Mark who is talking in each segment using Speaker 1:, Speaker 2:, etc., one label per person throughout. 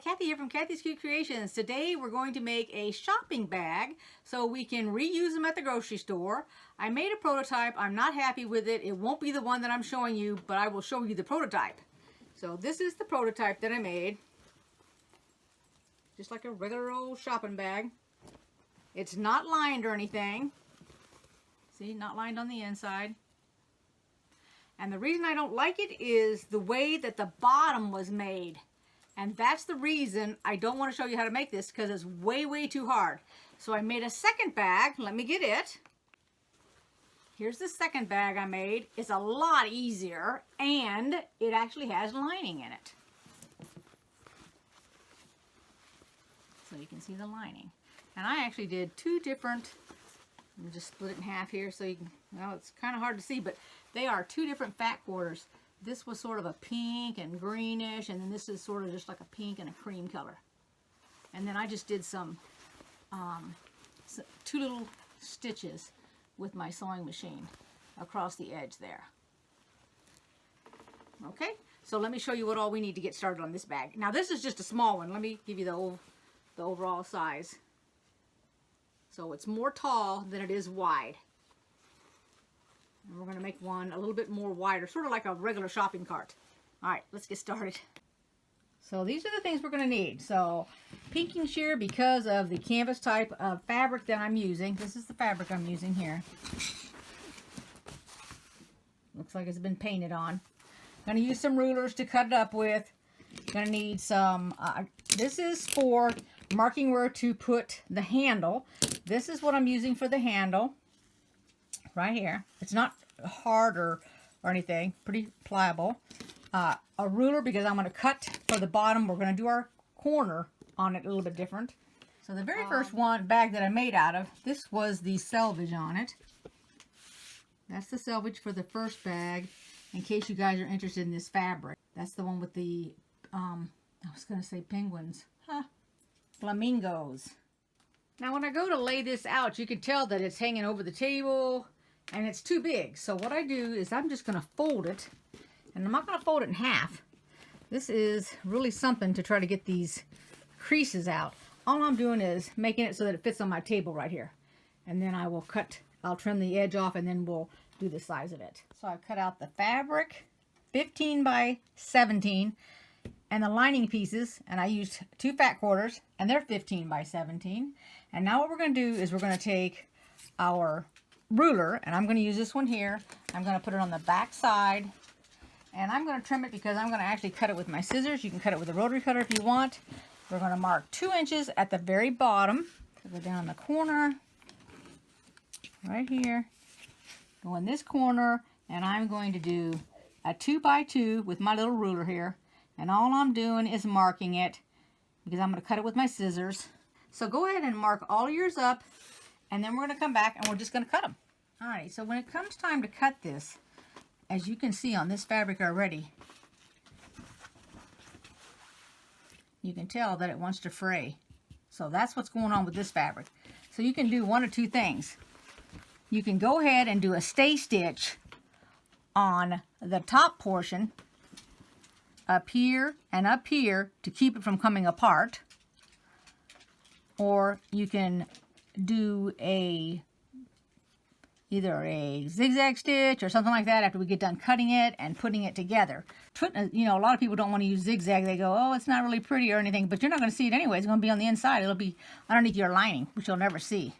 Speaker 1: Kathy here from Kathy's Cute Creations. Today we're going to make a shopping bag so we can reuse them at the grocery store. I made a prototype. I'm not happy with it. It won't be the one that I'm showing you, but I will show you the prototype. So this is the prototype that I made. Just like a regular old shopping bag. It's not lined or anything. See, not lined on the inside. And the reason I don't like it is the way that the bottom was made. And that's the reason I don't want to show you how to make this, because it's way too hard. So I made a second bag. Let me get it. Here's the second bag I made. It's a lot easier, and it actually has lining in it. So you can see the lining. And I actually did two different, let me just split it in half here so you can, well, it's kind of hard to see, but they are two different fat quarters. This was sort of a pink and greenish, and then this is sort of just like a pink and a cream color. And then I just did some two little stitches with my sewing machine across the edge there. Okay, so let me show you what all we need to get started on this bag. Now this is just a small one. Let me give you the overall size. So it's more tall than it is wide. And we're going to make one a little bit more wider, sort of like a regular shopping cart. All right, let's get started. So these are the things we're going to need. So pinking shear, because of the canvas type of fabric that I'm using. This is the fabric I'm using here. Looks like it's been painted on. I'm going to use some rulers to cut it up with. Going to need some, this is for marking where to put the handle. This is what I'm using for the handle. Right here. It's not hard or anything. Pretty pliable. A ruler, because I'm going to cut for the bottom. We're going to do our corner on it a little bit different. So the very first bag that I made out of, this was the selvage on it. That's the selvage for the first bag, in case you guys are interested in this fabric. That's the one with the, I was going to say penguins. Flamingos. Now when I go to lay this out, you can tell that it's hanging over the table. And it's too big. So what I do is I'm just going to fold it. And I'm not going to fold it in half. This is really something to try to get these creases out. All I'm doing is making it so that it fits on my table right here. And then I will I'll trim the edge off, and then we'll do the size of it. So I've cut out the fabric, 15 by 17, and the lining pieces. And I used two fat quarters, and they're 15 by 17. And now what we're going to do is we're going to take our ruler, and I'm going to use this one here. I'm going to put it on the back side, and I'm going to trim it because I'm going to actually cut it with my scissors. You can cut it with a rotary cutter if you want. We're going to mark 2 inches at the very bottom. So go down the corner, right here, go in this corner, and I'm going to do a 2 by 2 with my little ruler here, and all I'm doing is marking it because I'm going to cut it with my scissors. So go ahead and mark all yours up, and then we're going to come back and we're just going to cut them. Alright, so when it comes time to cut this, as you can see on this fabric already, you can tell that it wants to fray. So that's what's going on with this fabric. So you can do one or two things. You can go ahead and do a stay stitch on the top portion, up here and up here, to keep it from coming apart. Or you can do either a zigzag stitch or something like that after we get done cutting it and putting it together. You know, a lot of people don't want to use zigzag. They go, oh, it's not really pretty or anything, but you're not going to see it anyway. It's going to be on the inside. It'll be underneath your lining, which you'll never see.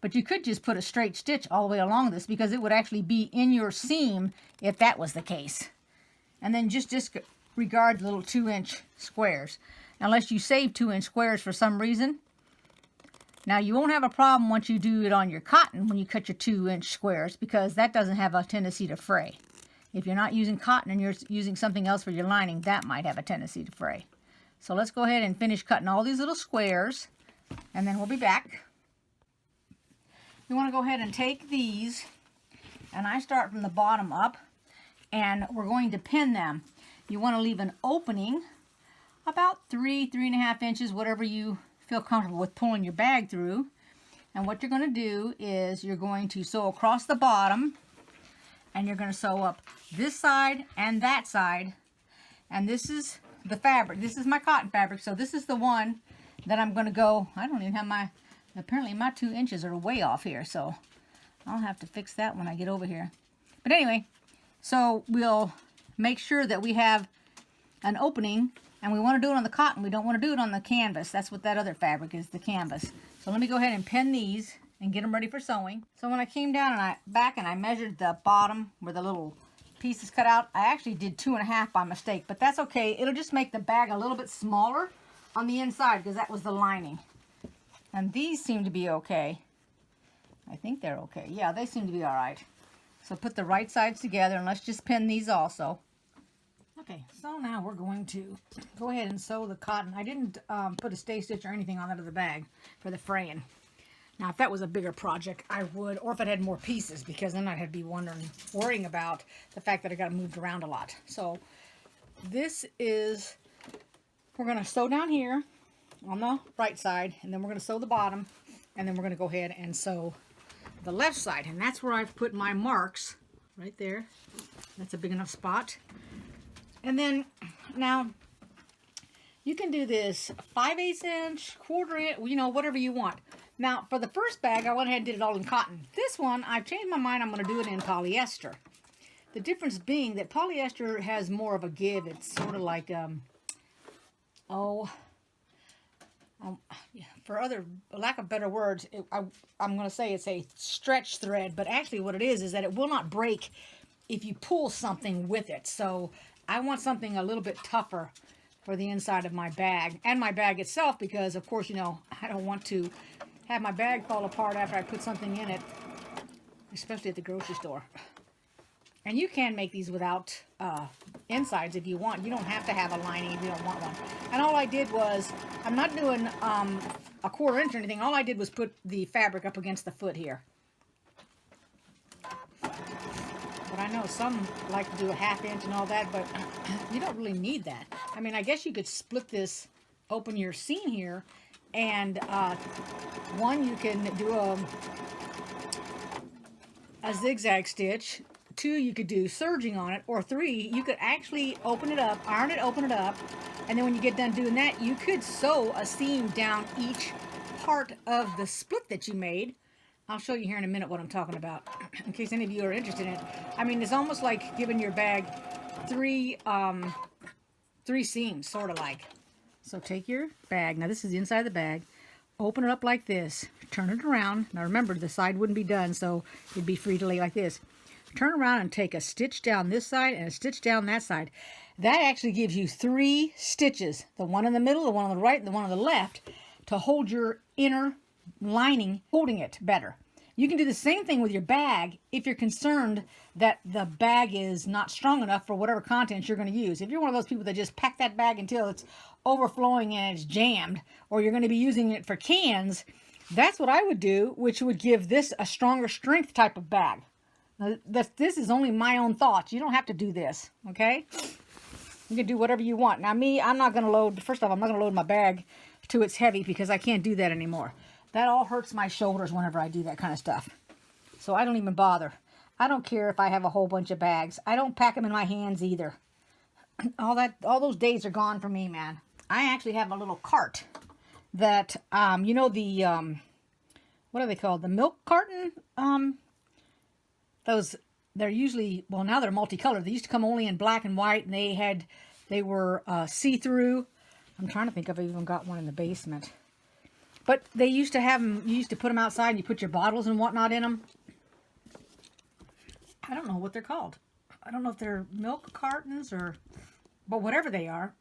Speaker 1: But you could just put a straight stitch all the way along this, because it would actually be in your seam if that was the case. And then just disregard the little 2-inch squares, unless you save 2-inch squares for some reason. Now you won't have a problem once you do it on your cotton when you cut your 2-inch squares, because that doesn't have a tendency to fray. If you're not using cotton and you're using something else for your lining, that might have a tendency to fray. So let's go ahead and finish cutting all these little squares, and then we'll be back. You want to go ahead and take these, and I start from the bottom up, and we're going to pin them. You want to leave an opening about 3.5 inches, whatever you feel comfortable with pulling your bag through. And what you're going to do is you're going to sew across the bottom, and you're going to sew up this side and that side. And this is the fabric. This is my cotton fabric, so this is the one that I'm going to go. I don't even have my, apparently my 2 inches are way off here, so I'll have to fix that when I get over here. But anyway, so we'll make sure that we have an opening, and we want to do it on the cotton. We don't want to do it on the canvas. That's what that other fabric is, the canvas. So let me go ahead and pin these and get them ready for sewing. So when I came down and I measured the bottom where the little piece is cut out, I actually did 2.5 by mistake, but that's okay. It'll just make the bag a little bit smaller on the inside because that was the lining. And these seem to be okay. I think they're okay. Yeah, they seem to be all right. So put the right sides together and let's just pin these also. Okay, so now we're going to go ahead and sew the cotton. I didn't put a stay stitch or anything on that other bag for the fraying. Now, if that was a bigger project, I would, or if it had more pieces, because then I'd be worrying about the fact that I got moved around a lot. So this is, we're going to sew down here on the right side, and then we're going to sew the bottom, and then we're going to go ahead and sew the left side. And that's where I've put my marks, right there. That's a big enough spot. And then, now, you can do this 5/8 inch, 1/4 inch, you know, whatever you want. Now, for the first bag, I went ahead and did it all in cotton. This one, I've changed my mind. I'm going to do it in polyester. The difference being that polyester has more of a give. It's sort of like, for lack of better words, I'm going to say it's a stretch thread. But actually what it is that it will not break if you pull something with it. So I want something a little bit tougher for the inside of my bag and my bag itself, because of course, you know, I don't want to have my bag fall apart after I put something in it, especially at the grocery store. And you can make these without insides if you want. You don't have to have a lining if you don't want one. And all I did was, I'm not doing a 1/4 inch or anything. All I did was put the fabric up against the foot here. But I know some like to do a 1/2 inch and all that, but you don't really need that. I mean, I guess you could split this, open your seam here, and one, you can do a zigzag stitch. 2, you could do serging on it, or 3, you could actually open it up, iron it, open it up, and then when you get done doing that, you could sew a seam down each part of the split that you made. I'll show you here in a minute what I'm talking about, in case any of you are interested in it. I mean, it's almost like giving your bag 3 seams, sort of like. So take your bag, now this is the inside of the bag, open it up like this, turn it around. Now remember, the side wouldn't be done, so it'd be free to lay like this. Turn around and take a stitch down this side and a stitch down that side. That actually gives you 3 stitches, the one in the middle, the one on the right, and the one on the left, to hold your inner lining, holding it better. You can do the same thing with your bag if you're concerned that the bag is not strong enough for whatever contents you're going to use. If you're one of those people that just pack that bag until it's overflowing and it's jammed, or you're going to be using it for cans, that's what I would do, which would give this a stronger strength type of bag. Now, this is only my own thoughts. You don't have to do this, okay? You can do whatever you want. Now me, I'm not going to load, first off, I'm not going to load my bag to it's heavy because I can't do that anymore. That all hurts my shoulders whenever I do that kind of stuff. So I don't even bother. I don't care if I have a whole bunch of bags. I don't pack them in my hands either. All those days are gone for me, man. I actually have a little cart that, you know, the, what are they called? The milk carton? They're usually, well, now they're multicolored. They used to come only in black and white, and they were see-through. I'm trying to think if I've even got one in the basement. But they used to have them, you used to put them outside and you put your bottles and whatnot in them. I don't know what they're called. I don't know if they're milk cartons or, but whatever they are.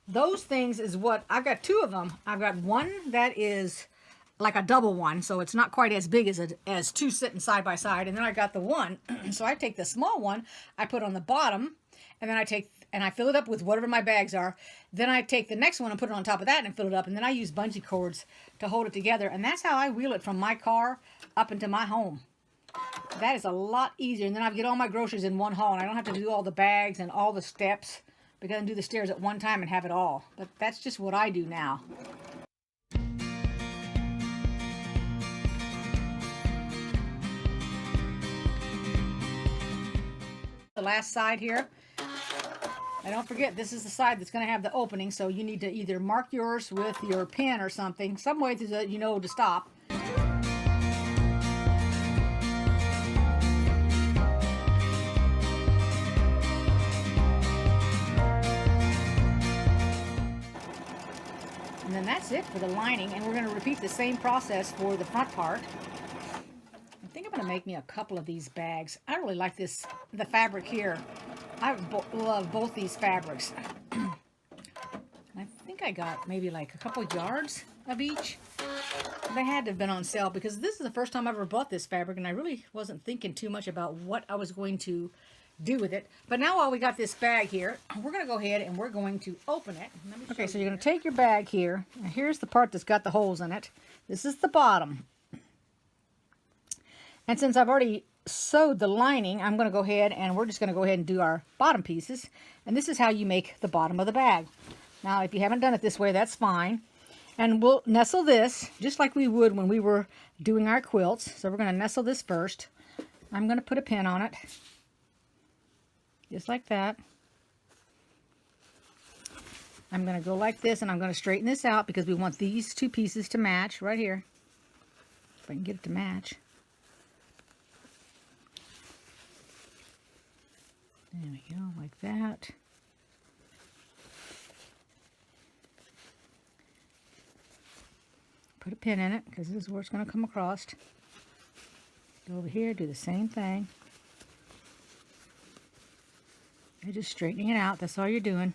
Speaker 1: Those things is what, I've got 2 of them. I've got one that is like a double one, so it's not quite as big as 2 sitting side by side. And then I got the one, so I take the small one, I put on the bottom, and then I fill it up with whatever my bags are. Then I take the next one and put it on top of that and fill it up. And then I use bungee cords to hold it together. And that's how I wheel it from my car up into my home. That is a lot easier. And then I get all my groceries in one haul. And I don't have to do all the bags and all the steps, because I can do the stairs at one time and have it all. But that's just what I do now. The last side here. And don't forget, this is the side that's going to have the opening, so you need to either mark yours with your pen or something, some way so that you know to stop. And then that's it for the lining, and we're going to repeat the same process for the front part. I think I'm going to make me a couple of these bags. I really like this, the fabric here. I love both these fabrics. I think I got maybe like a couple yards of each. They had to have been on sale because this is the first time I ever bought this fabric, and I really wasn't thinking too much about what I was going to do with it. But now while we got this bag here, we're going to go ahead and we're going to open it. Okay, so you're going to take your bag here. Now here's the part that's got the holes in it. This is the bottom. And since I've already sewed the lining, I'm going to go ahead and we're just going to go ahead and do our bottom pieces. And this is how you make the bottom of the bag. Now, if you haven't done it this way, that's fine. And we'll nestle this just like we would when we were doing our quilts. So we're going to nestle this first. I'm going to put a pin on it. Just like that. I'm going to go like this, and I'm going to straighten this out because we want these two pieces to match right here. If I can get it to match. There we go, like that. Put a pin in it because this is where it's going to come across. Go over here, do the same thing. You're just straightening it out. That's all you're doing.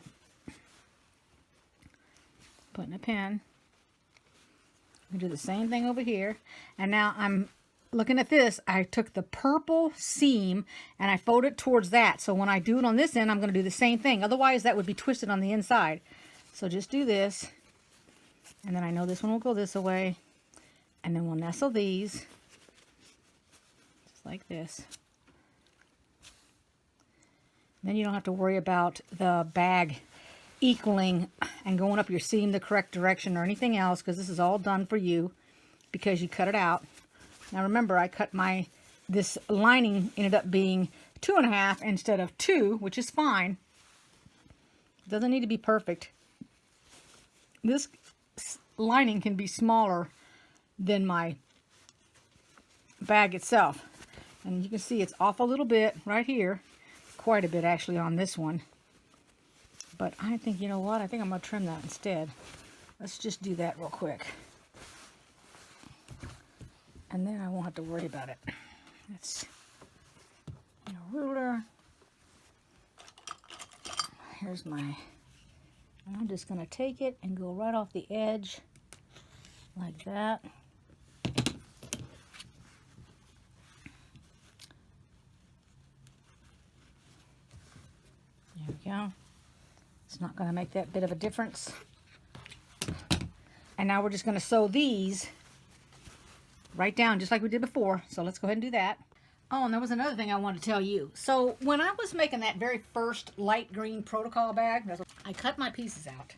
Speaker 1: Putting a pin. We do the same thing over here. And now I'm looking at this. I took the purple seam and I folded it towards that. So when I do it on this end, I'm going to do the same thing. Otherwise, that would be twisted on the inside. So just do this. And then I know this one will go this way. And then we'll nestle these. Just like this. Then you don't have to worry about the bag equaling and going up your seam the correct direction or anything else, because this is all done for you because you cut it out. Now remember, I cut this lining ended up being 2.5 instead of 2, which is fine. It doesn't need to be perfect. This lining can be smaller than my bag itself. And you can see it's off a little bit right here. Quite a bit actually on this one. But I think, you know what? I think I'm going to trim that instead. Let's just do that real quick. And then I won't have to worry about it. That's ruler. Here's my... I'm just going to take it and go right off the edge like that. There we go. It's not going to make that bit of a difference. And now we're just going to sew these right down just like we did before. So let's go ahead and do that. Oh, and there was another thing I wanted to tell you. So when I was making that very first light green protocol bag, I cut my pieces out.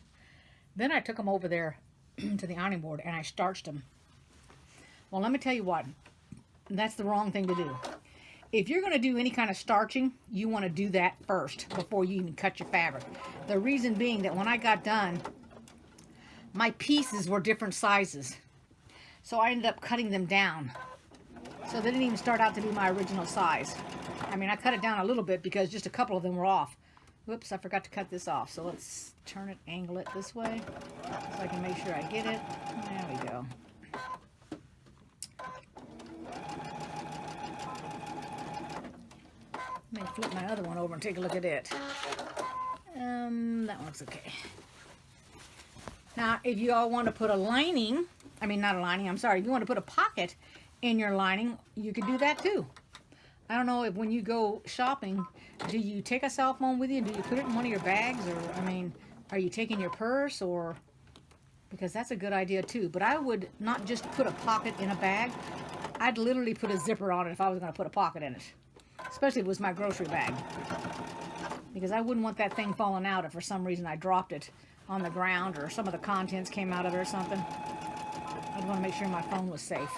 Speaker 1: Then I took them over there to the ironing board and I starched them. Well, let me tell you what. That's the wrong thing to do. If you're going to do any kind of starching, you want to do that first before you even cut your fabric. The reason being that when I got done, my pieces were different sizes. So I ended up cutting them down. So they didn't even start out to be my original size. I mean, I cut it down a little bit because just a couple of them were off. Whoops, I forgot to cut this off. So let's turn it, angle it this way so I can make sure I get it. There we go. Let me flip my other one over and take a look at it. That one's okay. Now, if you all want to put a lining, I mean, not a lining, I'm sorry. If you want to put a pocket in your lining, you could do that too. I don't know if when you go shopping, do you take a cell phone with you? Do you put it in one of your bags? Or, I mean, are you taking your purse? Or, because that's a good idea too. But I would not just put a pocket in a bag. I'd literally put a zipper on it if I was going to put a pocket in it. Especially if it was my grocery bag. Because I wouldn't want that thing falling out if for some reason I dropped it on the ground or some of the contents came out of it or something. I'd want to make sure my phone was safe.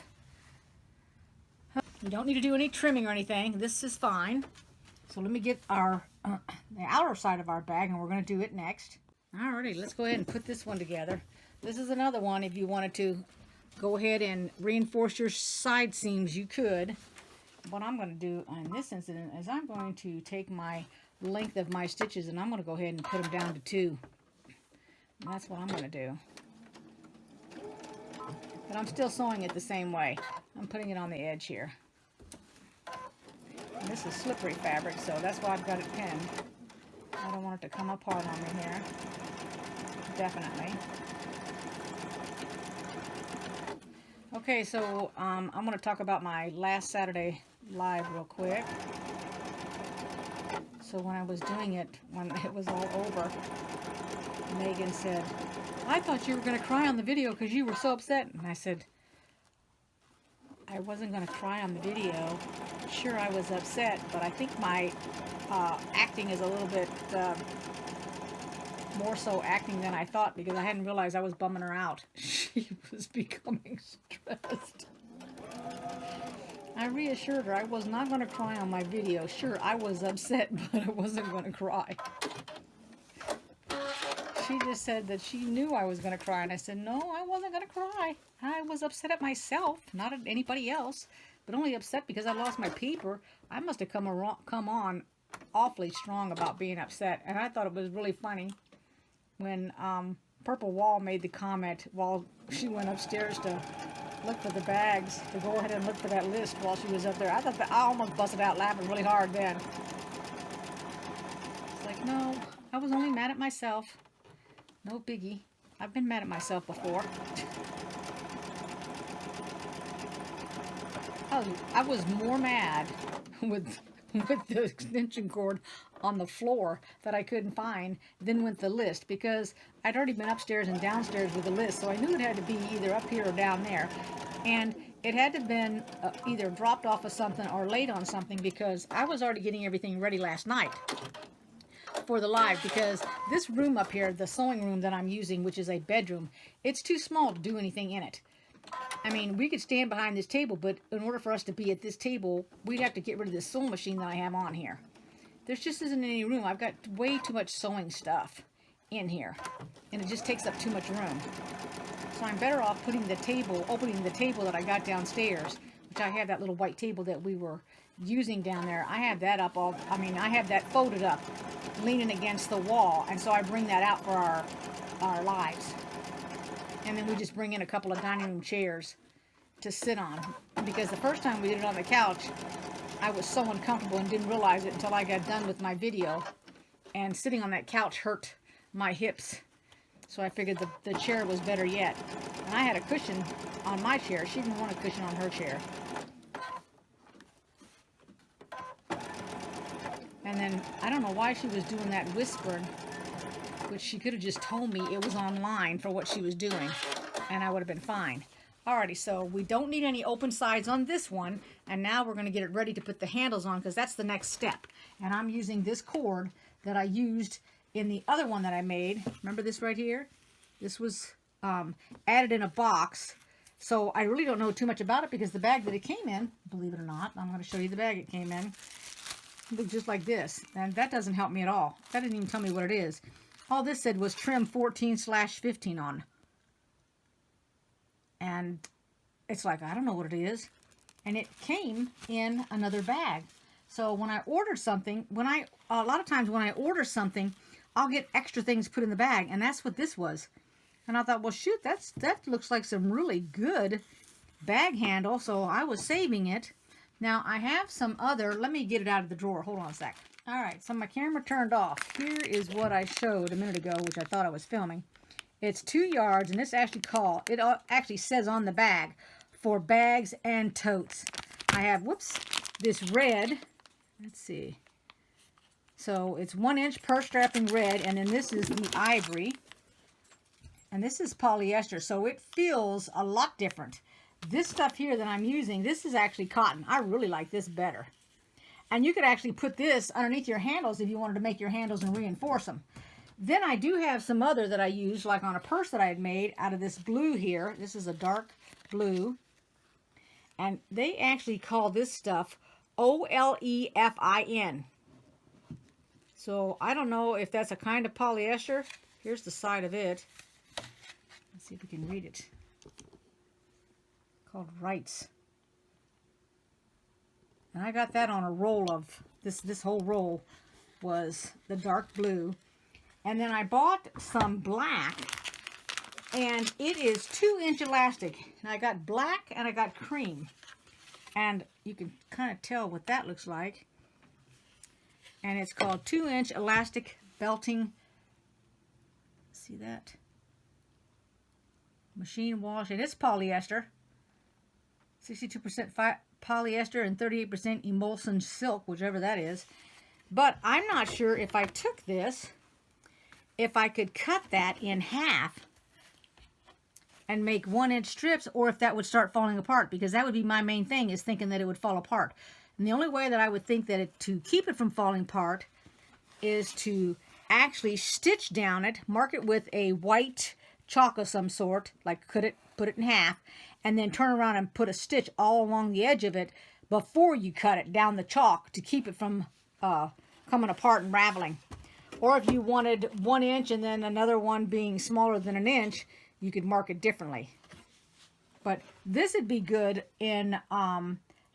Speaker 1: You don't need to do any trimming or anything. This is fine. So let me get our the outer side of our bag, and we're going to do it next. Alrighty, let's go ahead and put this one together. This is another one. If you wanted to go ahead and reinforce your side seams, you could. What I'm going to do in this incident is I'm going to take my length of my stitches and I'm going to go ahead and put them down to 2. And that's what I'm going to do. But I'm still sewing it the same way. I'm putting it on the edge here. And this is slippery fabric, so that's why I've got it pinned. I don't want it to come apart on me here. Definitely. Okay, so I'm going to talk about my last Saturday live real quick. So when I was doing it, when it was all over, Megan said, I thought you were going to cry on the video because you were so upset. And I said, I wasn't going to cry on the video. Sure, I was upset, but I think my acting is a little bit more so acting than I thought, because I hadn't realized I was bumming her out. She was becoming stressed. I reassured her I was not going to cry on my video. Sure, I was upset, but I wasn't going to cry. She just said that she knew I was going to cry, and I said, no, I wasn't going to cry. I was upset at myself, not at anybody else, but only upset because I lost my paper. I must have come on awfully strong about being upset, and I thought it was really funny when Purple Wall made the comment while she went upstairs to look for the bags, to go ahead and look for that list while she was up there. I thought that I almost busted out laughing really hard then. It's like, no, I was only mad at myself. No biggie. I've been mad at myself before. I was more mad with the extension cord on the floor that I couldn't find than with the list, because I'd already been upstairs and downstairs with the list, so I knew it had to be either up here or down there, and it had to have been either dropped off of something or laid on something, because I was already getting everything ready last night for the live, because this room up here, the sewing room that I'm using, which is a bedroom, it's too small to do anything in it. I mean, we could stand behind this table, but in order for us to be at this table, we'd have to get rid of this sewing machine that I have on here. There just isn't any room. I've got way too much sewing stuff in here, and it just takes up too much room. So I'm better off putting the table, opening the table that I got downstairs, which I have that little white table that we were using down there. I have that up all, I mean, I have that folded up, leaning against the wall, and so I bring that out for our lives. And then we just bring in a couple of dining room chairs to sit on. Because the first time we did it on the couch, I was so uncomfortable and didn't realize it until I got done with my video. And sitting on that couch hurt my hips. So I figured the chair was better yet. And I had a cushion on my chair. She didn't want a cushion on her chair. And then, I don't know why she was doing that whispering, which she could have just told me it was online for what she was doing, and I would have been fine. Alrighty, so we don't need any open sides on this one, and now we're going to get it ready to put the handles on, because that's the next step. And I'm using this cord that I used in the other one that I made. Remember this right here? This was added in a box, so I really don't know too much about it, because the bag that it came in, believe it or not, I'm going to show you the bag it came in. It looked just like this, and that doesn't help me at all. That didn't even tell me what it is. All this said was trim 14/15 on. And it's like, I don't know what it is. And it came in another bag. So when I ordered something, a lot of times when I order something, I'll get extra things put in the bag. And that's what this was. And I thought, well, shoot, that looks like some really good bag handle. So I was saving it. Now I have some other, let me get it out of the drawer. Hold on a sec. Alright, so my camera turned off. Here is what I showed a minute ago, which I thought I was filming. It's 2 yards, and this actually says on the bag, for bags and totes. I have, this red, let's see. So it's 1 inch purse strapping red, and then this is the ivory. And this is polyester, so it feels a lot different. This stuff here that I'm using, this is actually cotton. I really like this better. And you could actually put this underneath your handles if you wanted to make your handles and reinforce them. Then I do have some other that I use, like on a purse that I had made out of this blue here. This is a dark blue. And they actually call this stuff OLEFIN. So I don't know if that's a kind of polyester. Here's the side of it. Let's see if we can read it. Called Wrights. And I got that on a roll of, this whole roll was the dark blue. And then I bought some black, and it is 2-inch elastic. And I got black and I got cream. And you can kind of tell what that looks like. And it's called 2-inch elastic belting. See that? Machine wash. And it's polyester. 62% polyester and 38% emulsion silk, whichever that is. But I'm not sure if I took this, if I could cut that in half and make 1-inch strips, or if that would start falling apart, because that would be my main thing, is thinking that it would fall apart. And the only way that I would think that to keep it from falling apart is to actually stitch down it, mark it with a white chalk of some sort, like put it in half, and then turn around and put a stitch all along the edge of it before you cut it down the chalk to keep it from coming apart and raveling. Or if you wanted 1 inch and then another one being smaller than 1 inch, you could mark it differently. But this would be good in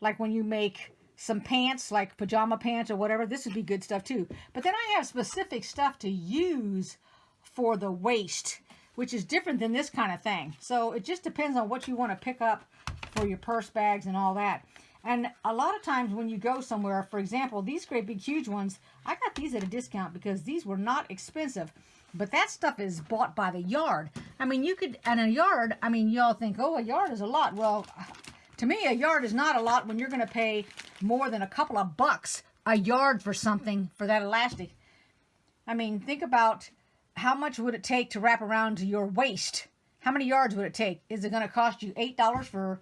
Speaker 1: like when you make some pants, like pajama pants or whatever. This would be good stuff too. But then I have specific stuff to use for the waist, which is different than this kind of thing. So it just depends on what you want to pick up for your purse bags and all that. And a lot of times when you go somewhere, for example, these great big huge ones, I got these at a discount because these were not expensive. But that stuff is bought by the yard. I mean, you could, and a yard, I mean, y'all think, oh, a yard is a lot. Well, to me, a yard is not a lot when you're going to pay more than a couple of bucks a yard for something, for that elastic. I mean, think about how much would it take to wrap around to your waist? How many yards would it take? Is it going to cost you $8 for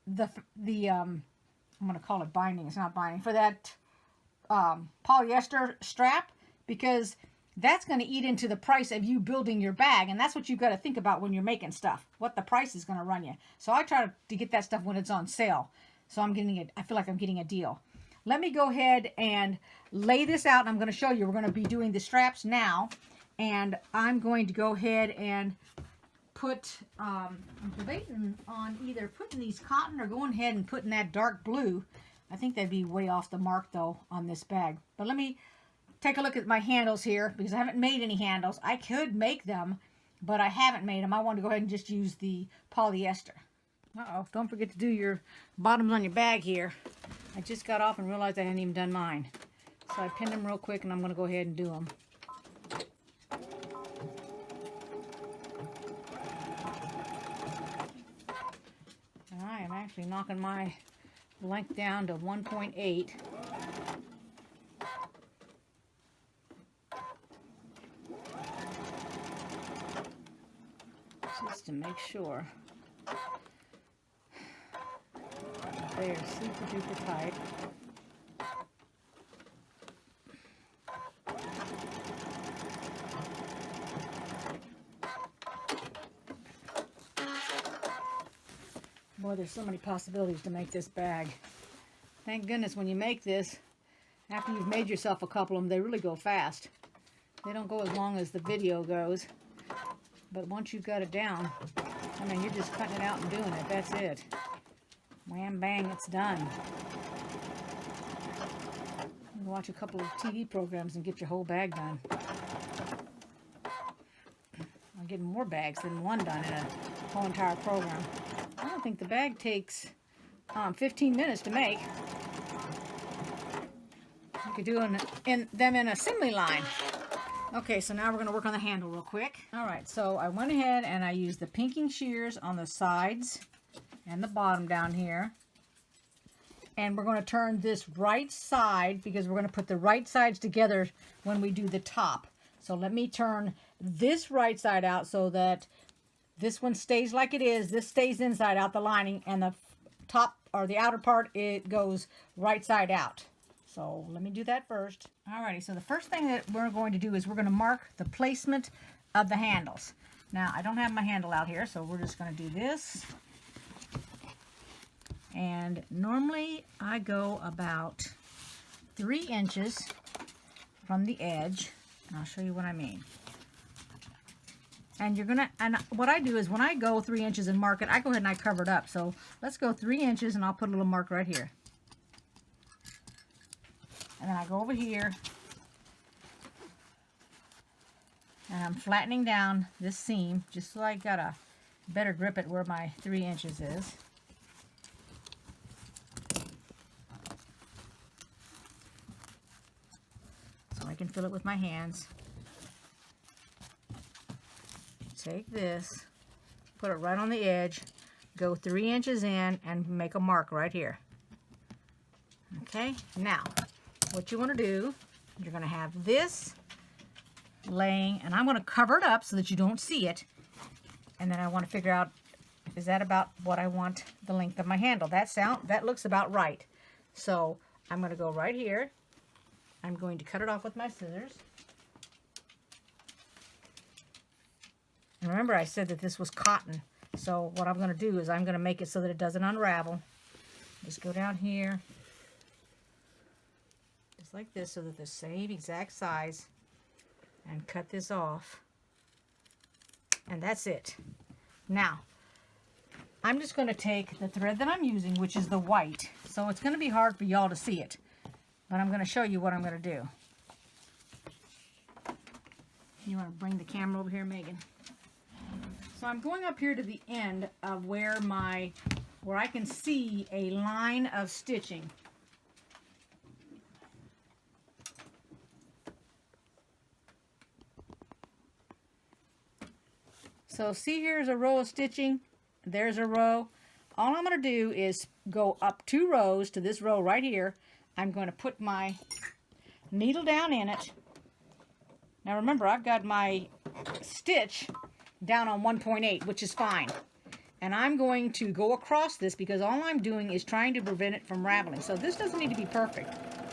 Speaker 1: the I'm going to call it binding. It's not binding. For that polyester strap? Because that's going to eat into the price of you building your bag. And that's what you've got to think about when you're making stuff. What the price is going to run you. So I try to get that stuff when it's on sale. So I'm getting it. I feel like I'm getting a deal. Let me go ahead and lay this out. And I'm going to show you. We're going to be doing the straps now. And I'm going to go ahead and put, I'm debating on either putting these cotton or going ahead and putting that dark blue. I think that'd be way off the mark though on this bag. But let me take a look at my handles here, because I haven't made any handles. I could make them, but I haven't made them. I want to go ahead and just use the polyester. Uh-oh, don't forget to do your bottoms on your bag here. I just got off and realized I hadn't even done mine. So I pinned them real quick, and I'm going to go ahead and do them. I am actually knocking my length down to 1.8. Just to make sure they are super duper tight. Boy, there's so many possibilities to make this bag. Thank goodness when you make this, after you've made yourself a couple of them, they really go fast. They don't go as long as the video goes. But once you've got it down, I mean, you're just cutting it out and doing it. That's it. Wham, bang, it's done. You can watch a couple of TV programs and get your whole bag done. I'm getting more bags than one done in a whole entire program. I don't think the bag takes 15 minutes to make. You could do them in assembly line. Okay, so now we're going to work on the handle real quick. All right, so I went ahead and I used the pinking shears on the sides and the bottom down here. And we're going to turn this right side, because we're going to put the right sides together when we do the top. So let me turn this right side out so that this one stays like it is. This stays inside out, the lining, and the top or the outer part, it goes right side out. So let me do that first. Alrighty, so the first thing that we're going to do is we're going to mark the placement of the handles. Now, I don't have my handle out here, so we're just going to do this. And normally I go about 3 inches from the edge, and I'll show you what I mean. And you're gonna, and what I do is when I go 3 inches and mark it, I go ahead and I cover it up. So let's go 3 inches, and I'll put a little mark right here. And then I go over here, and I'm flattening down this seam just so I got a better grip at where my 3 inches is. So I can fill it with my hands. Take this, put it right on the edge, go 3 inches in, and make a mark right here. Okay, now what you want to do, you're going to have this laying, and I'm going to cover it up so that you don't see it, and then I want to figure out, is that about what I want the length of my handle? That looks about right. So I'm going to go right here. I'm going to cut it off with my scissors. And remember, I said that this was cotton. So what I'm going to do is I'm going to make it so that it doesn't unravel. Just go down here. Just like this, so that the same exact size. And cut this off. And that's it. Now, I'm just going to take the thread that I'm using, which is the white. So it's going to be hard for y'all to see it. But I'm going to show you what I'm going to do. You want to bring the camera over here, Megan? So I'm going up here to the end of where I can see a line of stitching. So see, here's a row of stitching. There's a row. All I'm going to do is go up 2 rows to this row right here. I'm going to put my needle down in it. Now remember, I've got my stitch down on 1.8, which is fine. And I'm going to go across this because all I'm doing is trying to prevent it from raveling. So this doesn't need to be perfect.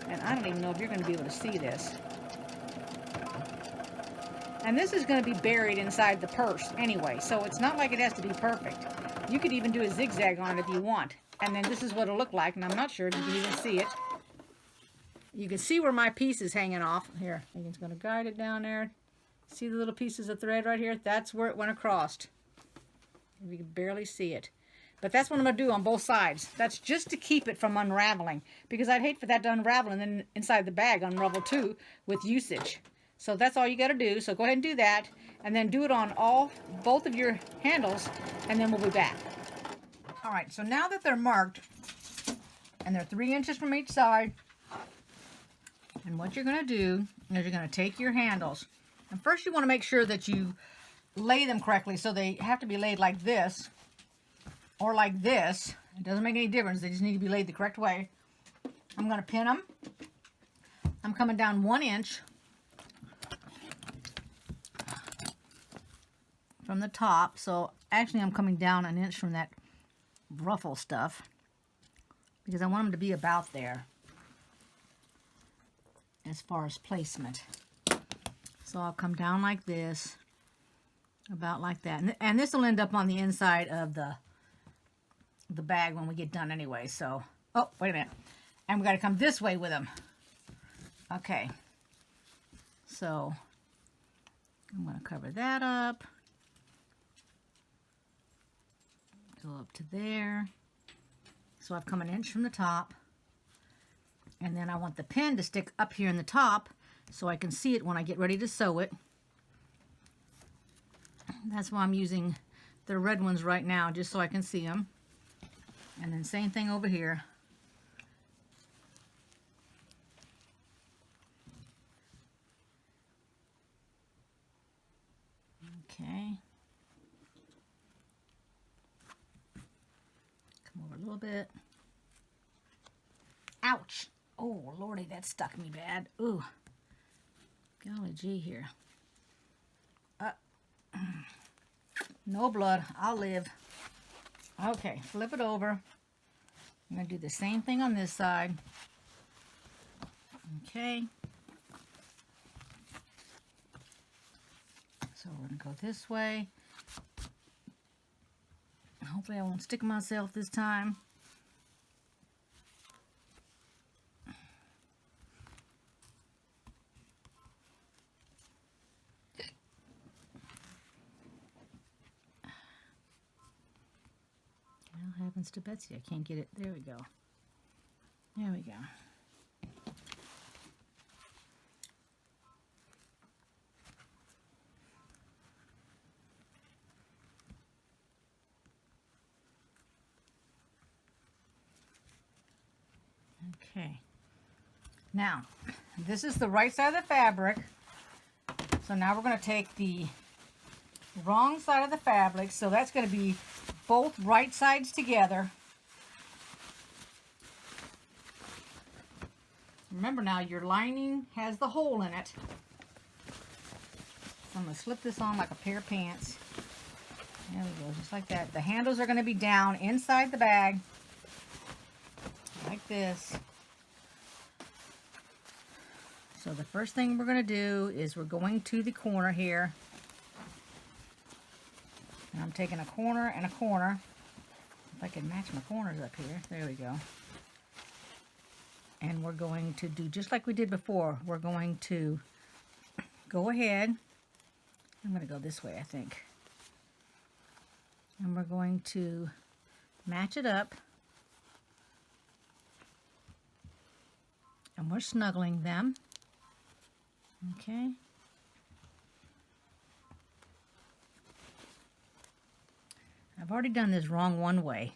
Speaker 1: And I don't even know if you're going to be able to see this. And this is going to be buried inside the purse anyway, so it's not like it has to be perfect. You could even do a zigzag on it if you want. And then this is what it'll look like, and I'm not sure if you can even see it. You can see where my piece is hanging off. Here, Megan's going to guide it down there. See the little pieces of thread right here? That's where it went across. You can barely see it. But that's what I'm going to do on both sides. That's just to keep it from unraveling, because I'd hate for that to unravel and then inside the bag unravel too with usage. So that's all you got to do. So go ahead and do that, and then do it on both of your handles, and then we'll be back. All right, so now that they're marked, and they're 3 inches from each side, and what you're going to do is you're going to take your handles. And first you want to make sure that you lay them correctly. So they have to be laid like this, or like this. It doesn't make any difference. They just need to be laid the correct way. I'm going to pin them. I'm coming down 1 inch from the top. So actually I'm coming down 1 inch from that ruffle stuff, because I want them to be about there as far as placement. So I'll come down like this, about like that. And this will end up on the inside of the bag when we get done anyway. So, oh, wait a minute. And we got to come this way with them. Okay. So I'm going to cover that up. Go up to there. So I've come 1 inch from the top. And then I want the pin to stick up here in the top so I can see it when I get ready to sew it. That's why I'm using the red ones right now, just so I can see them. And then same thing over here. Okay. Come over a little bit. Ouch! Oh, Lordy, that stuck me bad. Ooh. Golly gee here. No blood. I'll live. Okay, flip it over. I'm going to do the same thing on this side. Okay. So we're going to go this way. Hopefully I won't stick myself this time. Sister Betsy, I can't get it. There we go. There we go. Okay. Now, this is the right side of the fabric. So now we're going to take the wrong side of the fabric. So that's going to be both right sides together. Remember now, your lining has the hole in it. So I'm going to slip this on like a pair of pants. There we go, just like that. The handles are going to be down inside the bag. Like this. So the first thing we're going to do is we're going to the corner here. And I'm taking a corner and a corner. If I can match my corners up here. There we go. And we're going to do just like we did before. We're going to go ahead. I'm going to go this way, I think. And we're going to match it up. And we're snuggling them. Okay. I've already done this wrong one way,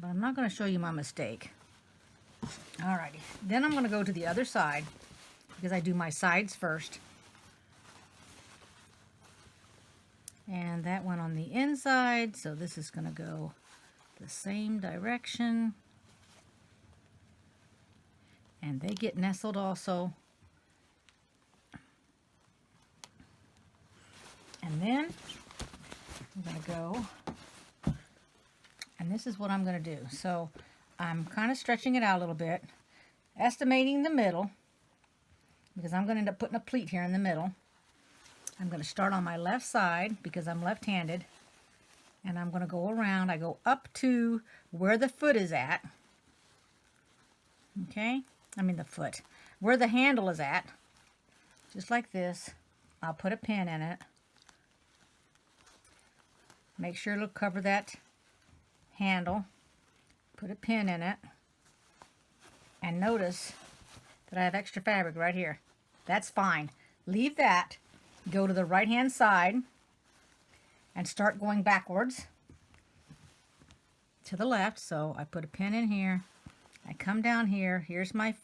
Speaker 1: but I'm not going to show you my mistake. Alrighty, then I'm going to go to the other side because I do my sides first. And that went on the inside, so this is going to go the same direction. And they get nestled also. And then I'm going to go, and this is what I'm going to do. So I'm kind of stretching it out a little bit, estimating the middle, because I'm going to end up putting a pleat here in the middle. I'm going to start on my left side because I'm left-handed, and I'm going to go around. I go up to where the foot is at. Okay? I mean the foot. Where the handle is at. Just like this. I'll put a pin in it. Make sure it'll cover that handle. Put a pin in it. And notice that I have extra fabric right here. That's fine. Leave that. Go to the right-hand side and start going backwards to the left. So I put a pin in here. I come down here. Here's my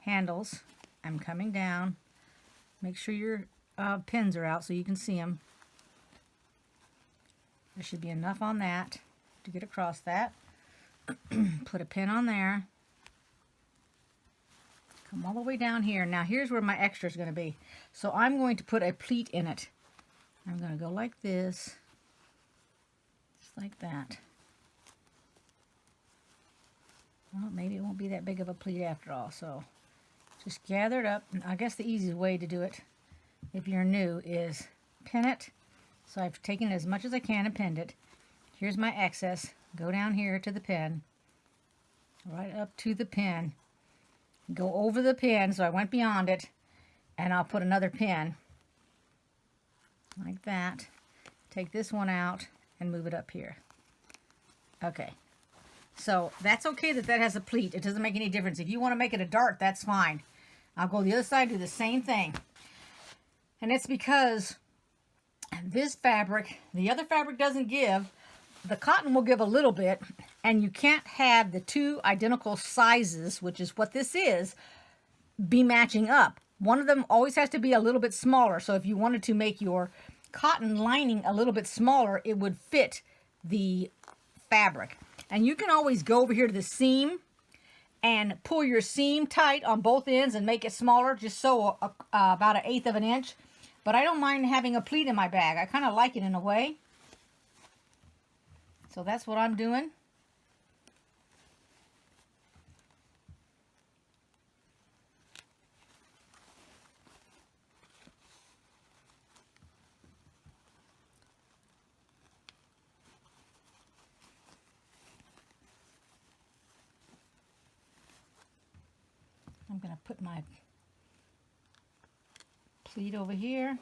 Speaker 1: handles. I'm coming down. Make sure your pins are out so you can see them. There should be enough on that to get across that. Put a pin on there. Come all the way down here. Now here's where my extra is going to be. So I'm going to put a pleat in it. I'm going to go like this. Just like that. Well, maybe it won't be that big of a pleat after all. So just gather it up. And I guess the easiest way to do it, if you're new, is pin it. So I've taken as much as I can and pinned it. Here's my excess. Go down here to the pin. Right up to the pin. Go over the pin, so I went beyond it. And I'll put another pin. Like that. Take this one out and move it up here. Okay. So that's okay that that has a pleat. It doesn't make any difference. If you want to make it a dart, that's fine. I'll go the other side, do the same thing. And it's because this fabric, the other fabric doesn't give. The cotton will give a little bit, and you can't have the two identical sizes, which is what this is, be matching up. One of them always has to be a little bit smaller. So if you wanted to make your cotton lining a little bit smaller, it would fit the fabric. And you can always go over here to the seam and pull your seam tight on both ends and make it smaller, just so about 1/8 of an inch. But I don't mind having a pleat in my bag. I kind of like it in a way. So that's what I'm doing. I'm going to put my pleat over here,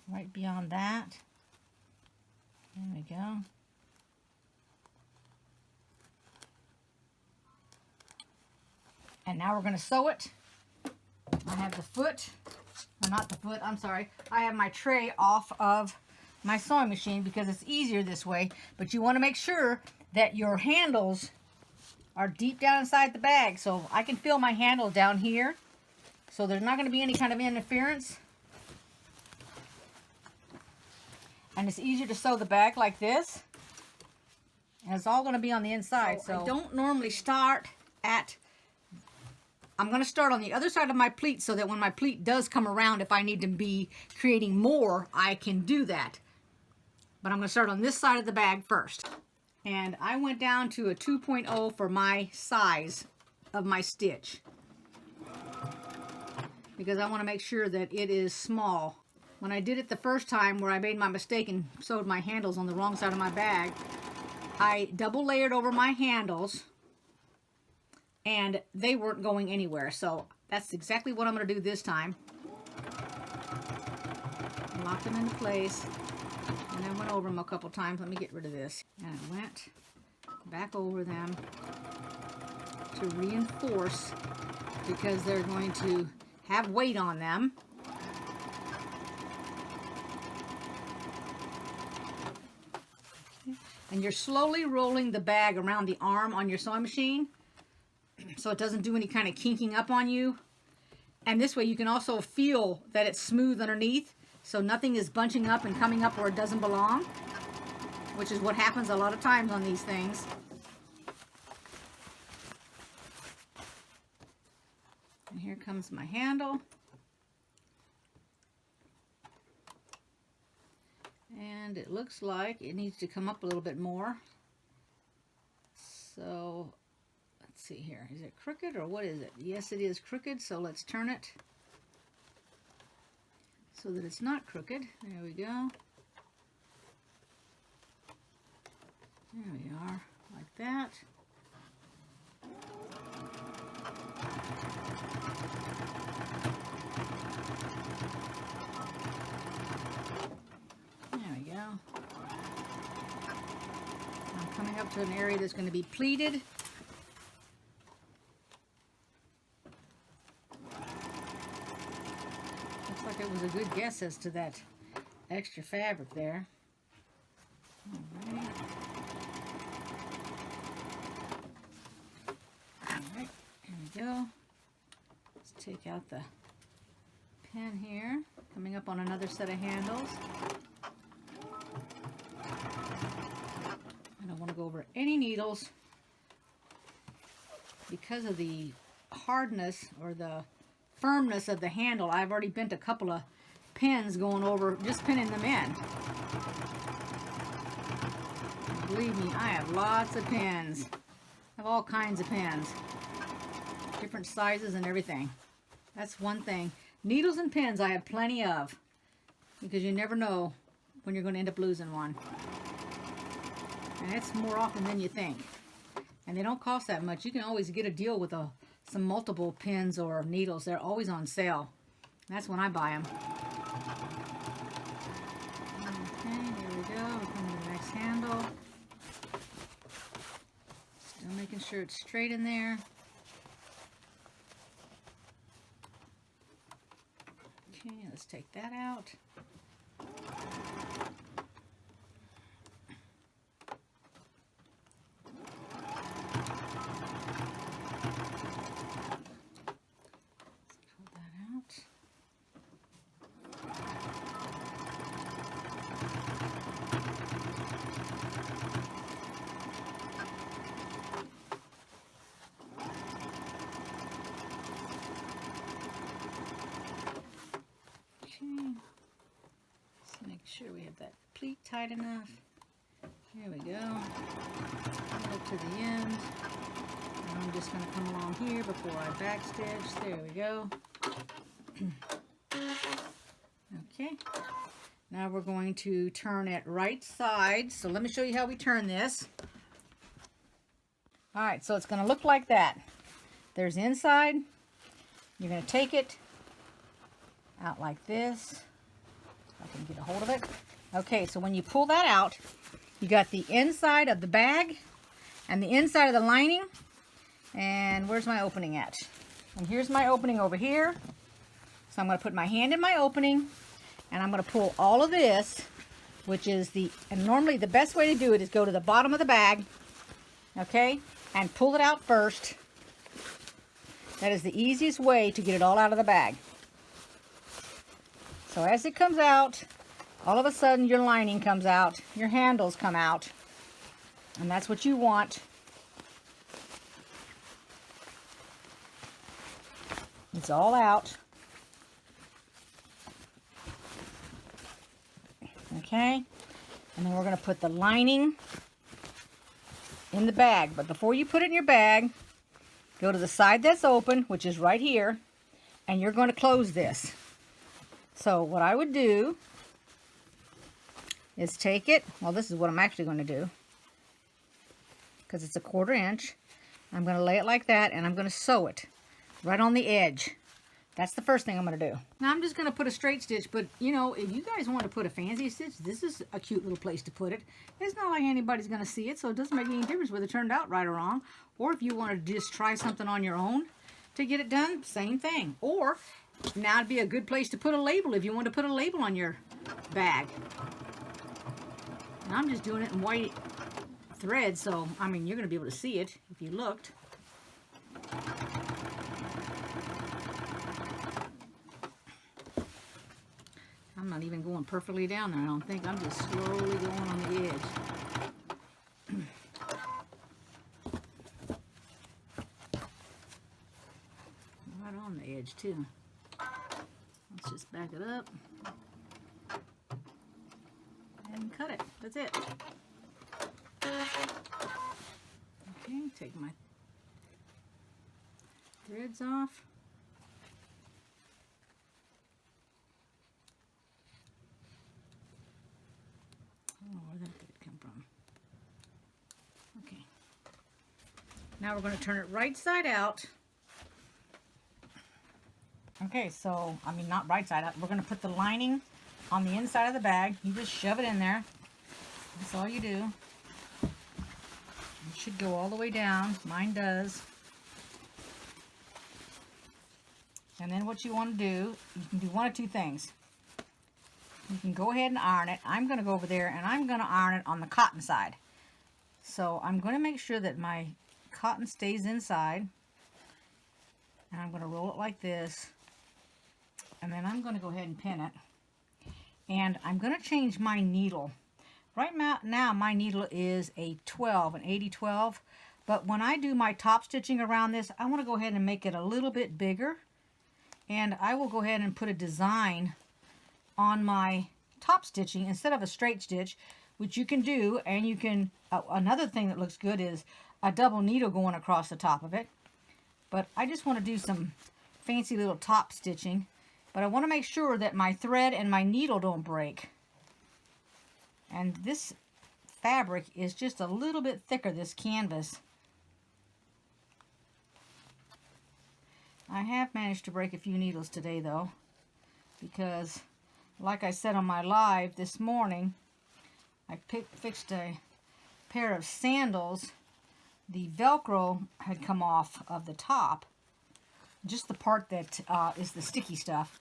Speaker 1: right beyond that. There we go. And now we're going to sew it. I have the foot, or not the foot, I'm sorry. I have my tray off of my sewing machine because it's easier this way. But you want to make sure that your handles are deep down inside the bag. So I can feel my handle down here. So there's not going to be any kind of interference. And it's easier to sew the bag like this. And it's all going to be on the inside. So I don't normally start at... I'm going to start on the other side of my pleat so that when my pleat does come around, if I need to be creating more, I can do that. But I'm going to start on this side of the bag first. And I went down to a 2.0 for my size of my stitch, because I want to make sure that it is small. When I did it the first time where I made my mistake and sewed my handles on the wrong side of my bag, I double layered over my handles and they weren't going anywhere. So that's exactly what I'm going to do this time. Lock them into place. And I went over them a couple times. Let me get rid of this. And I went back over them to reinforce, because they're going to have weight on them. And you're slowly rolling the bag around the arm on your sewing machine so it doesn't do any kind of kinking up on you. And this way you can also feel that it's smooth underneath, so nothing is bunching up and coming up where it doesn't belong, which is what happens a lot of times on these things. And here comes my handle. And it looks like it needs to come up a little bit more. So let's see here. Is it crooked or what is it? Yes, it is crooked. So let's turn it so that it's not crooked. There we go. There we are, like that. I'm coming up to an area that's going to be pleated. Looks like it was a good guess as to that extra fabric there. Alright, here we go. Let's take out the pin here. Coming up on another set of handles. I don't want to go over any needles because of the hardness or the firmness of the handle. I've already bent a couple of pins going over, just pinning them in. Believe me, I have lots of pins. I have all kinds of pins. Different sizes and everything. That's one thing. Needles and pins I have plenty of, because you never know when you're going to end up losing one. And it's more often than you think. And they don't cost that much. You can always get a deal with some multiple pins or needles. They're always on sale. That's when I buy them. Okay, here we go. We're coming to the next handle. Still making sure it's straight in there. Okay, let's take that out. Sure we have that pleat tight enough. Here we go. Up to the end. And I'm just going to come along here before I backstitch. There we go. Okay. Now we're going to turn it right side. So let me show you how we turn this. Alright, so it's going to look like that. There's the inside. You're going to take it out like this. I can get a hold of it. Okay, so when you pull that out, you got the inside of the bag and the inside of the lining, And where's my opening at? And here's my opening over here. So I'm going to put my hand in my opening, and I'm going to pull all of this, which is and normally the best way to do it is go to the bottom of the bag, okay, and pull it out first. That is the easiest way to get it all out of the bag. So as it comes out, all of a sudden your lining comes out, your handles come out, and that's what you want. It's all out. Okay, and then we're going to put the lining in the bag. But before you put it in your bag, go to the side that's open, which is right here, and you're going to close this. So what I would do is take it, well, this is what I'm actually going to do, because it's a 1/4 inch. I'm going to lay it like that, and I'm going to sew it right on the edge. That's the first thing I'm going to do. Now I'm just going to put a straight stitch, but you know, if you guys want to put a fancy stitch, this is a cute little place to put it. It's not like anybody's going to see it, so it doesn't make any difference whether it turned out right or wrong. Or if you want to just try something on your own to get it done, same thing. Or now would be a good place to put a label if you want to put a label on your bag. And I'm just doing it in white thread, so I mean you're going to be able to see it if you looked. I'm not even going perfectly down there, I don't think. I'm just slowly going on the edge. Right on the edge, too. Let's just back it up. And cut it. That's it. Okay, take my threads off. Oh, where did that come from? Okay. Now we're going to turn it right side out. Okay, so, I mean, not right side out. We're going to put the lining on the inside of the bag. You just shove it in there. That's all you do. It should go all the way down. Mine does. And then what you want to do, you can do one of two things. You can go ahead and iron it. I'm going to go over there and I'm going to iron it on the cotton side. So I'm going to make sure that my cotton stays inside. And I'm going to roll it like this. And then I'm going to go ahead and pin it. And I'm going to change my needle. Right now my needle is a 12, an 80-12. But when I do my top stitching around this, I want to go ahead and make it a little bit bigger. And I will go ahead and put a design on my top stitching instead of a straight stitch, which you can do. And you can, another thing that looks good is a double needle going across the top of it. But I just want to do some fancy little top stitching. But I want to make sure that my thread and my needle don't break. And this fabric is just a little bit thicker, this canvas. I have managed to break a few needles today though, because like I said on my live this morning, I fixed a pair of sandals. The Velcro had come off of the top, just the part that is the sticky stuff.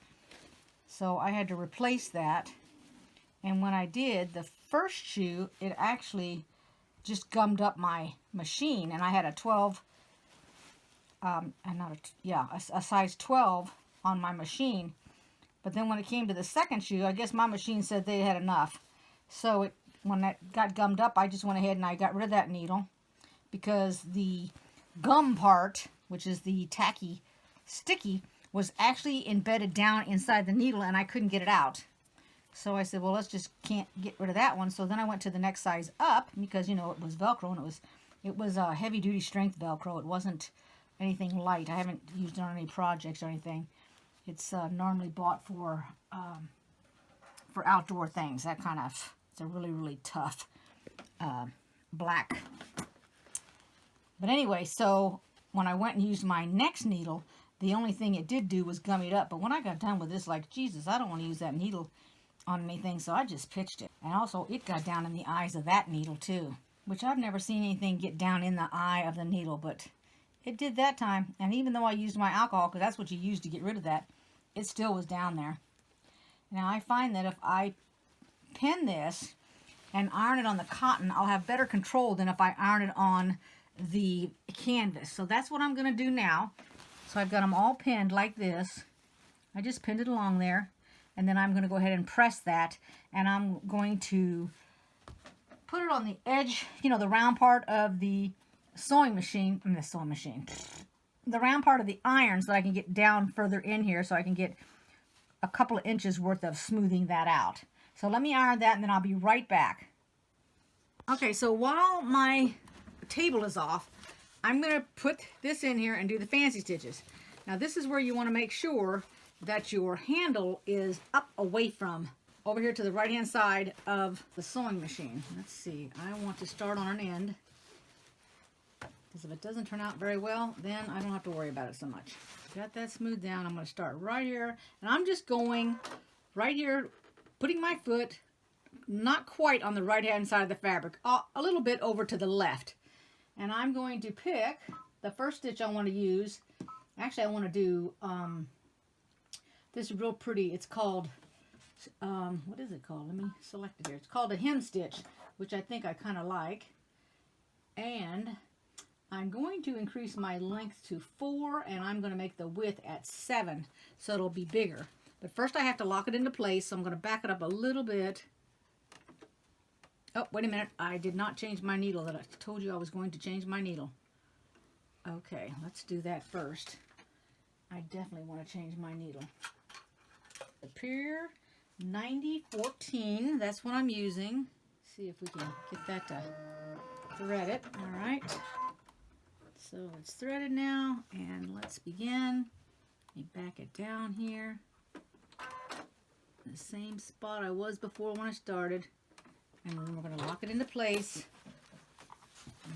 Speaker 1: So I had to replace that. And when I did, the first shoe, it actually just gummed up my machine. And I had a 12, a size 12 on my machine. But then when it came to the second shoe, I guess my machine said they had enough. So when that got gummed up, I just went ahead and I got rid of that needle. Because the gum part, which is the tacky, sticky, was actually embedded down inside the needle and I couldn't get it out. So I said, well, let's just can't get rid of that one. So then I went to the next size up because, you know, it was Velcro and it was a heavy-duty strength Velcro. It wasn't anything light. I haven't used it on any projects or anything. It's normally bought for outdoor things. That kind of, it's a really, really tough black. But anyway, so when I went and used my next needle, the only thing it did do was gum it up. But when I got done with this, like, Jesus, I don't want to use that needle on anything, so I just pitched it. And also, it got down in the eyes of that needle, too. Which I've never seen anything get down in the eye of the needle, but It did that time, and even though I used my alcohol, because that's what you use to get rid of that, it still was down there. Now I find that if I pin this and iron it on the cotton, I'll have better control than if I iron it on the canvas. So that's what I'm going to do now. So I've got them all pinned like this. I just pinned it along there, and then I'm going to go ahead and press that, and I'm going to put it on the edge, you know, the round part of the sewing machine, the round part of the iron, so that I can get down further in here so I can get a couple of inches worth of smoothing that out. So let me iron that, and then I'll be right back. Okay, so while my table is off, I'm going to put this in here and do the fancy stitches. Now this is where you want to make sure that your handle is up away from over here to the right hand side of the sewing machine. Let's see, I want to start on an end, because if it doesn't turn out very well, then I don't have to worry about it so much. Got that smoothed down. I'm going to start right here, and I'm just going right here, putting my foot not quite on the right hand side of the fabric, a little bit over to the left. And I'm going to pick the first stitch I want to use. Actually, I want to do this is real pretty. It's called, what is it called? Let me select it here. It's called a hem stitch, which I think I kind of like. And I'm going to increase my length to 4, and I'm going to make the width at 7, so it'll be bigger. But first I have to lock it into place, so I'm going to back it up a little bit. Oh, wait a minute. I did not change my needle. That I told you I was going to change my needle. Okay, let's do that first. I definitely want to change my needle. The Pier 9014, that's what I'm using. See if we can get that to thread it. All right. So it's threaded now, and let's begin. Let me back it down here. The same spot I was before when I started. And then we're going to lock it into place.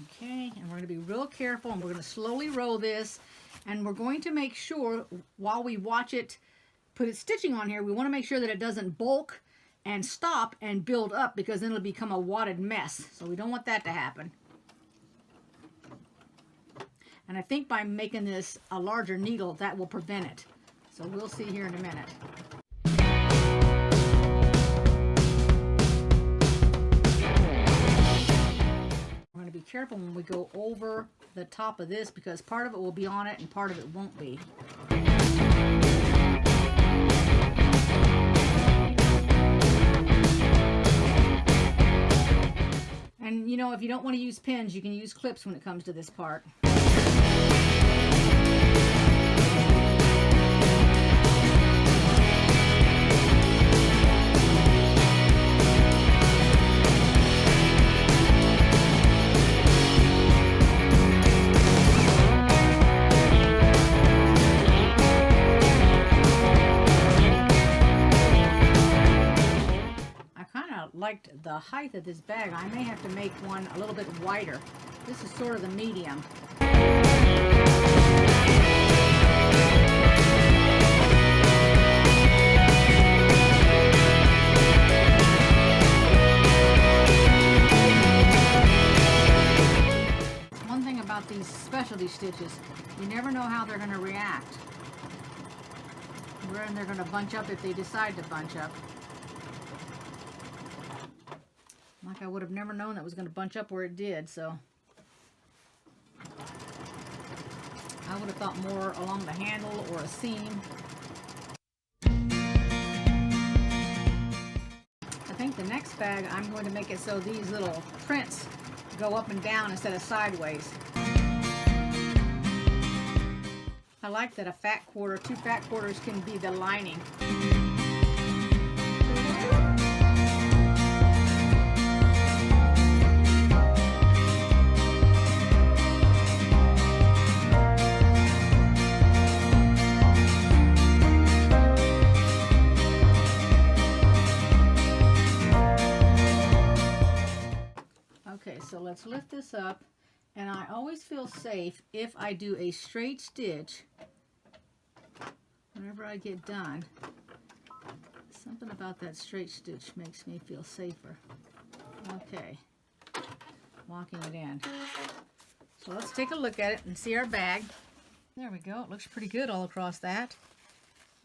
Speaker 1: Okay, and we're going to be real careful, and we're going to slowly roll this. And we're going to make sure, while we watch it put its stitching on here, we want to make sure that it doesn't bulk and stop and build up, because then it'll become a wadded mess. So we don't want that to happen. And I think by making this a larger needle, that will prevent it. So we'll see here in a minute. We're going to be careful when we go over the top of this, because part of it will be on it and part of it won't be. And you know, if you don't want to use pins, you can use clips when it comes to this part. Liked the height of this bag. I may have to make one a little bit wider. This is sort of the medium. One thing about these specialty stitches, you never know how they're going to react. Where they're going to bunch up if they decide to bunch up. Like I would have never known that was going to bunch up where it did, so I would have thought more along the handle or a seam. I think the next bag, I'm going to make it so these little prints go up and down instead of sideways. I like that a fat quarter, 2 fat quarters can be the lining. Okay, so let's lift this up, and I always feel safe if I do a straight stitch whenever I get done. Something about that straight stitch makes me feel safer. Okay, locking it in. So let's take a look at it and see our bag. There we go. It looks pretty good all across that.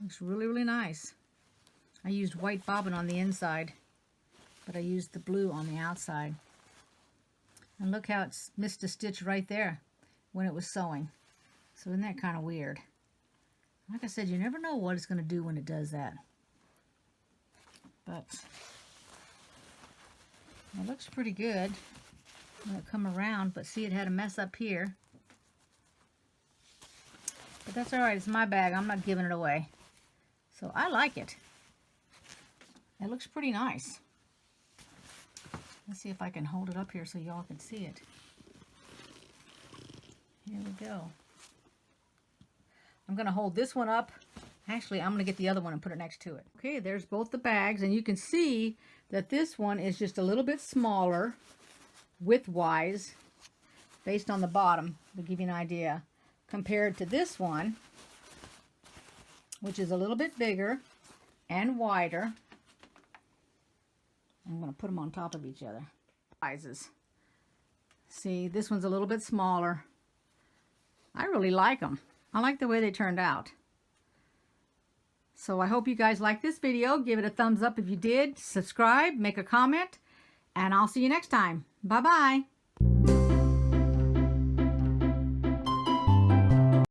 Speaker 1: Looks really, really nice. I used white bobbin on the inside, but I used the blue on the outside. And look how it's missed a stitch right there when it was sewing. So isn't that kind of weird? Like I said, you never know what it's going to do when it does that. But it looks pretty good when it come around, but see, it had a mess up here. But that's alright, it's my bag, I'm not giving it away. So I like it. It looks pretty nice. Let's see if I can hold it up here so y'all can see it. Here we go. I'm going to hold this one up. Actually, I'm going to get the other one and put it next to it. Okay, there's both the bags, and you can see that this one is just a little bit smaller width-wise based on the bottom, to give you an idea, compared to this one, which is a little bit bigger and wider. I'm going to put them on top of each other. Sizes. See, this one's a little bit smaller. I really like them. I like the way they turned out. So I hope you guys like this video. Give it a thumbs up if you did. Subscribe, make a comment, and I'll see you next time. Bye-bye.